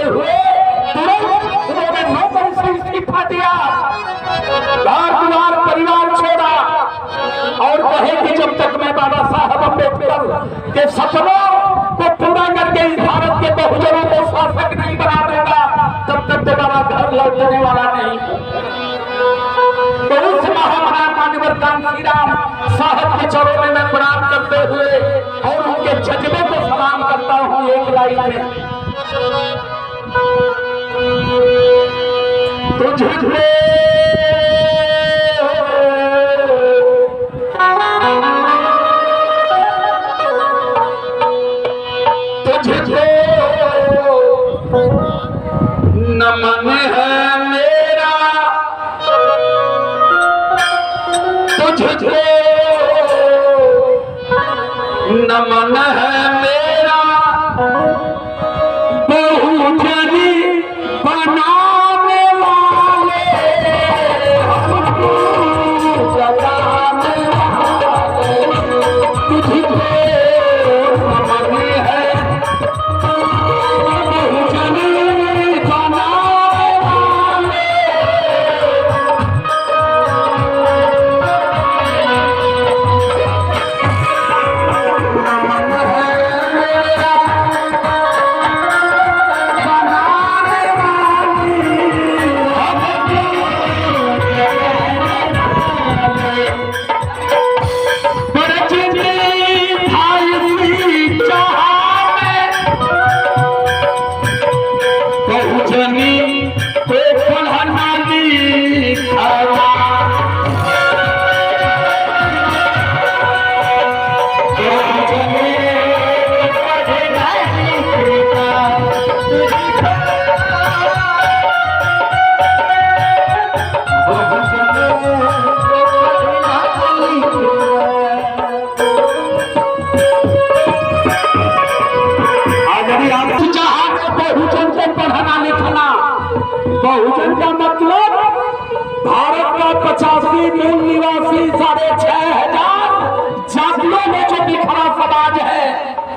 हुए तुरंत उन्होंने नौकरी से इस्तीफा दिया, घर द्वार परिवार छोड़ा और कहे कि जब तक मैं बाबा साहब अम्बेडकर के सपनों को पूरा करके इस भारत के बहुजनों को शासक नहीं बना दूंगा तब तक दोबारा घर लौटने वाला नहीं। तो उस महामहान मानवर कांशीराम साहब के चरणों में मैं प्रणाम करते हुए और उनके जज्बे को सलाम करता हूँ एक लाइन में। तुझे नमन है मेरा, तुझे नमन है मेरा, बहुजनी बनाने वाले जगाने वाले, तुझे नमन है बहुजनी बनाने वाले। बहुजन का मतलब भारत का 85 मूल निवासी 6,500 जातियों में जो बिखरा समाज है,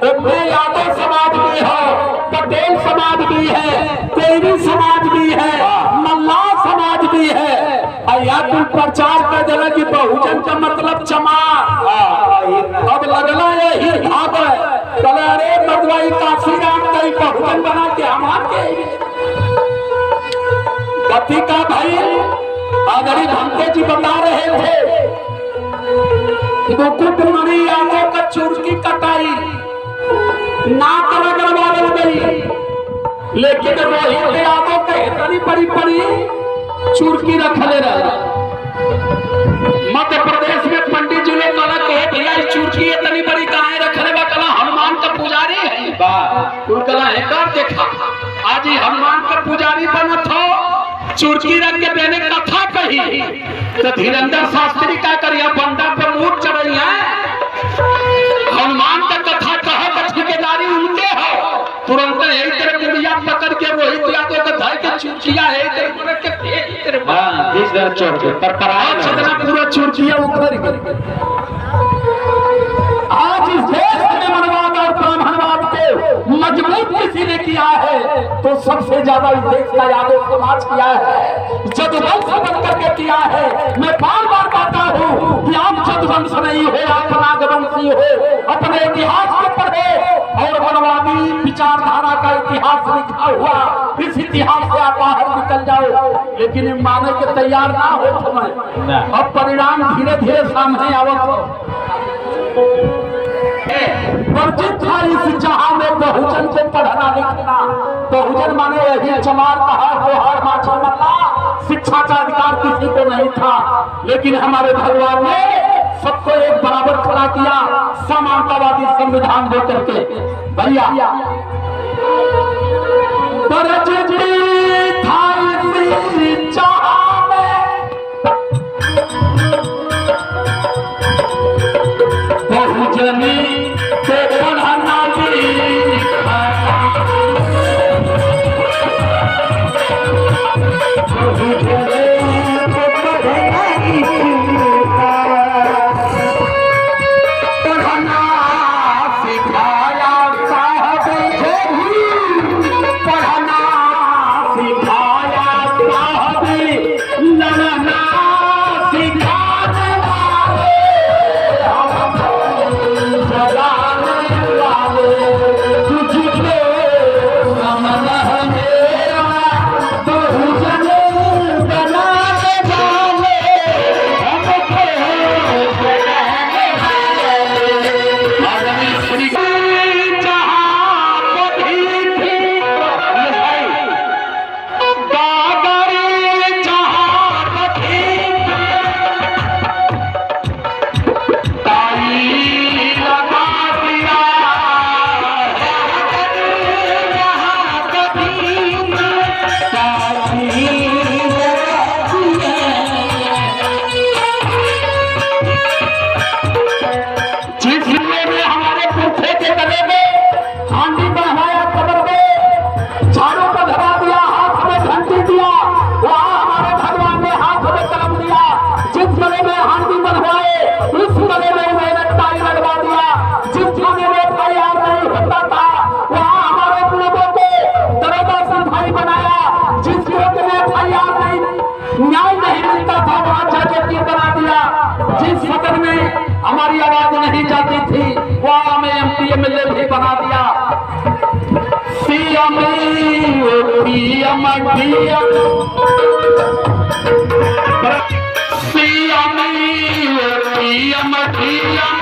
उसमें यादव समाज भी है, पटेल समाज भी है, तेरी समाज भी है, मल्लाह समाज भी है। तुम प्रचार कर देना कि बहुजन का मतलब चमार, अब लगना यही भाग है। कल अरे मदवाई काशीराम कहीं बहुजन बना के हमार के कथी का भाई आदरणीय धमके जी बता रहे थे कि कुटुंबी यादव का चुरकी कटाई नाक लगवा गई, लेकिन रोहित यादव के इतनी बड़ी बड़ी चुरकी रखले रहा। मध्य प्रदेश में पंडित जी ने कहा कि भैया इस चुरकी इतनी बड़ी काहे रखले बा, कला हनुमान का पुजारी है बा, कला है कर देखा आज ही हनुमान का पुजारी बना था, चुरकी रख के देने कथा कही तो धीरेन्द्र शास्त्री का करिया बंदा पर मूठ चढ़ी है। हनुमान का कथा कहा तो ठेकेदारी उनके है, तुरंत यही तेरे मुड़िया पकड़ के रोहित यादव का धाय के चुरकिया है तेरे के फेंक तेरे इस दर चढ़ के पर पराया छतना पूरा चुरकिया उखड़ गई। आज इस देश में मनवाद और ब्राह्मणवाद को मजबूत किसी ने किया है तो सबसे ज्यादा इस देश का यादव समाज किया है, जदुवंश बनकर के किया है। मैं बार बार कहता हूँ कि आप जदुवंश नहीं हो, आप नागवंशी हो, अपने इतिहास को पढ़े और मनवादी विचारधारा का इतिहास लिखा हुआ इस इतिहास से आप बाहर निकल जाओ, लेकिन माने के तैयार ना हो समय। अब परिणाम धीरे धीरे सामने आवत वर्जित था इस जहां में बहुजन को पढ़ना लिखना। बहुजन माने यही चमार पहाड़ लोहार माछी मल्ला, शिक्षा का अधिकार किसी को नहीं था, लेकिन हमारे भगवान ने सबको एक बराबर खड़ा किया समानतावादी संविधान दे करके। भैया वर्जित था इस जहां में बहुजनी को पढ़ना सिखाया साहब पढ़ना न्याय नहीं मिलता था वहां जाके बना दिया। जिस सदन में हमारी आवाज नहीं जाती थी वहां हमें एमपी एमएलए भी बना दिया। CM PM PM